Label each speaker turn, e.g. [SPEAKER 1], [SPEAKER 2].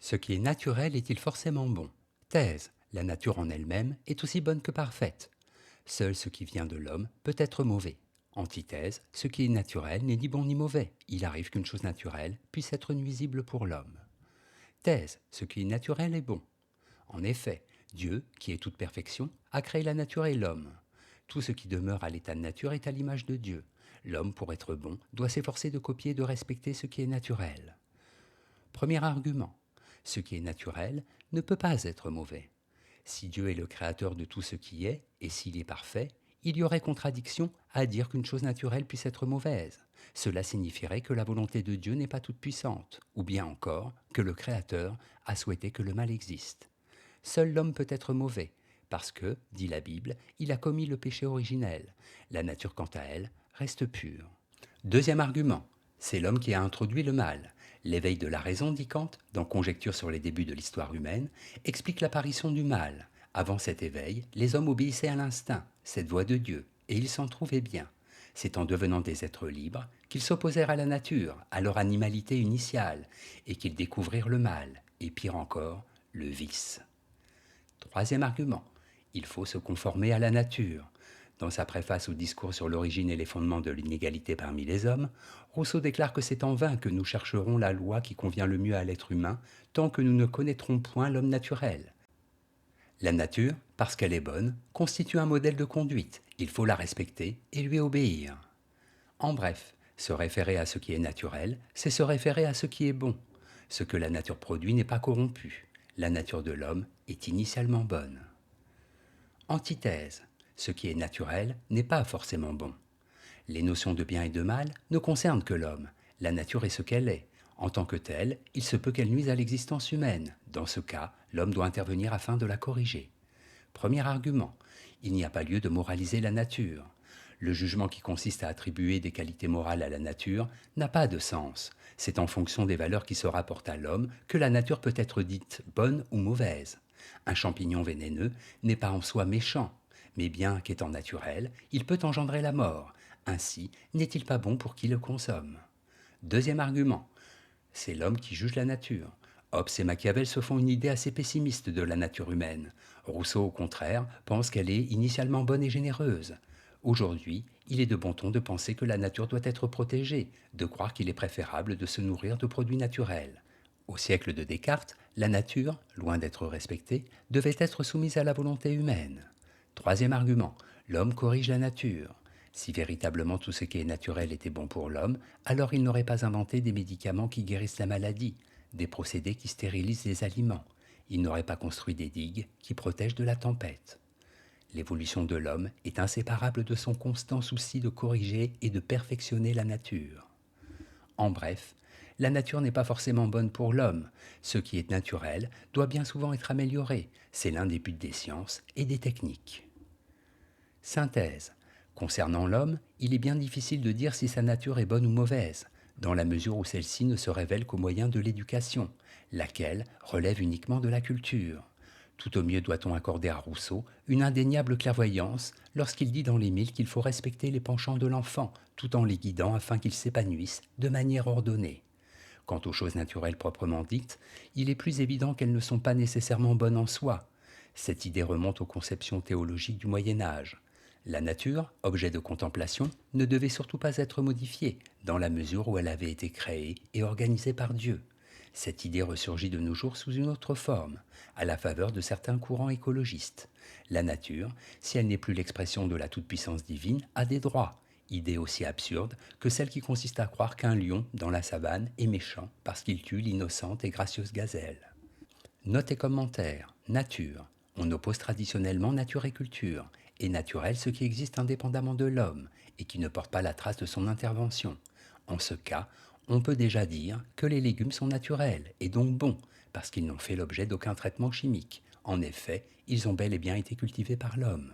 [SPEAKER 1] Ce qui est naturel est-il forcément bon? Thèse. La nature en elle-même est aussi bonne que parfaite. Seul ce qui vient de l'homme peut être mauvais. Antithèse. Ce qui est naturel n'est ni bon ni mauvais. Il arrive qu'une chose naturelle puisse être nuisible pour l'homme. Thèse. Ce qui est naturel est bon. En effet, Dieu, qui est toute perfection, a créé la nature et l'homme. Tout ce qui demeure à l'état de nature est à l'image de Dieu. L'homme, pour être bon, doit s'efforcer de copier et de respecter ce qui est naturel. Premier argument. Ce qui est naturel ne peut pas être mauvais. Si Dieu est le créateur de tout ce qui est, et s'il est parfait, il y aurait contradiction à dire qu'une chose naturelle puisse être mauvaise. Cela signifierait que la volonté de Dieu n'est pas toute puissante, ou bien encore que le Créateur a souhaité que le mal existe. Seul l'homme peut être mauvais, parce que, dit la Bible, il a commis le péché originel. La nature, quant à elle, reste pure. Deuxième argument, c'est l'homme qui a introduit le mal. L'éveil de la raison, dit Kant, dans Conjectures sur les débuts de l'histoire humaine, explique l'apparition du mal. Avant cet éveil, les hommes obéissaient à l'instinct, cette voix de Dieu, et ils s'en trouvaient bien. C'est en devenant des êtres libres qu'ils s'opposèrent à la nature, à leur animalité initiale, et qu'ils découvrirent le mal, et pire encore, le vice. Troisième argument, il faut se conformer à la nature. Dans sa préface au discours sur l'origine et les fondements de l'inégalité parmi les hommes, Rousseau déclare que c'est en vain que nous chercherons la loi qui convient le mieux à l'être humain, tant que nous ne connaîtrons point l'homme naturel. La nature, parce qu'elle est bonne, constitue un modèle de conduite. Il faut la respecter et lui obéir. En bref, se référer à ce qui est naturel, c'est se référer à ce qui est bon. Ce que la nature produit n'est pas corrompu. La nature de l'homme est initialement bonne. Antithèse. Ce qui est naturel n'est pas forcément bon. Les notions de bien et de mal ne concernent que l'homme. La nature est ce qu'elle est. En tant que telle, il se peut qu'elle nuise à l'existence humaine. Dans ce cas, l'homme doit intervenir afin de la corriger. Premier argument. Il n'y a pas lieu de moraliser la nature. Le jugement qui consiste à attribuer des qualités morales à la nature n'a pas de sens. C'est en fonction des valeurs qui se rapportent à l'homme que la nature peut être dite bonne ou mauvaise. Un champignon vénéneux n'est pas en soi méchant, mais bien qu'étant naturel, il peut engendrer la mort. Ainsi, n'est-il pas bon pour qui le consomme? Deuxième argument, c'est l'homme qui juge la nature. Hobbes et Machiavel se font une idée assez pessimiste de la nature humaine. Rousseau, au contraire, pense qu'elle est initialement bonne et généreuse. Aujourd'hui, il est de bon ton de penser que la nature doit être protégée, de croire qu'il est préférable de se nourrir de produits naturels. Au siècle de Descartes, la nature, loin d'être respectée, devait être soumise à la volonté humaine. Troisième argument, l'homme corrige la nature. Si véritablement tout ce qui est naturel était bon pour l'homme, alors il n'aurait pas inventé des médicaments qui guérissent la maladie, des procédés qui stérilisent les aliments. Il n'aurait pas construit des digues qui protègent de la tempête. L'évolution de l'homme est inséparable de son constant souci de corriger et de perfectionner la nature. En bref, la nature n'est pas forcément bonne pour l'homme. Ce qui est naturel doit bien souvent être amélioré. C'est l'un des buts des sciences et des techniques. Synthèse. Concernant l'homme, il est bien difficile de dire si sa nature est bonne ou mauvaise, dans la mesure où celle-ci ne se révèle qu'au moyen de l'éducation, laquelle relève uniquement de la culture. Tout au mieux doit-on accorder à Rousseau une indéniable clairvoyance lorsqu'il dit dans l'Émile qu'il faut respecter les penchants de l'enfant, tout en les guidant afin qu'ils s'épanouissent de manière ordonnée. Quant aux choses naturelles proprement dites, il est plus évident qu'elles ne sont pas nécessairement bonnes en soi. Cette idée remonte aux conceptions théologiques du Moyen Âge. La nature, objet de contemplation, ne devait surtout pas être modifiée, dans la mesure où elle avait été créée et organisée par Dieu. Cette idée ressurgit de nos jours sous une autre forme, à la faveur de certains courants écologistes. La nature, si elle n'est plus l'expression de la toute-puissance divine, a des droits, idée aussi absurde que celle qui consiste à croire qu'un lion, dans la savane, est méchant parce qu'il tue l'innocente et gracieuse gazelle. Note et commentaire. Nature. On oppose traditionnellement nature et culture, et naturel ce qui existe indépendamment de l'homme, et qui ne porte pas la trace de son intervention. En ce cas, on peut déjà dire que les légumes sont naturels, et donc bons, parce qu'ils n'ont fait l'objet d'aucun traitement chimique. En effet, ils ont bel et bien été cultivés par l'homme.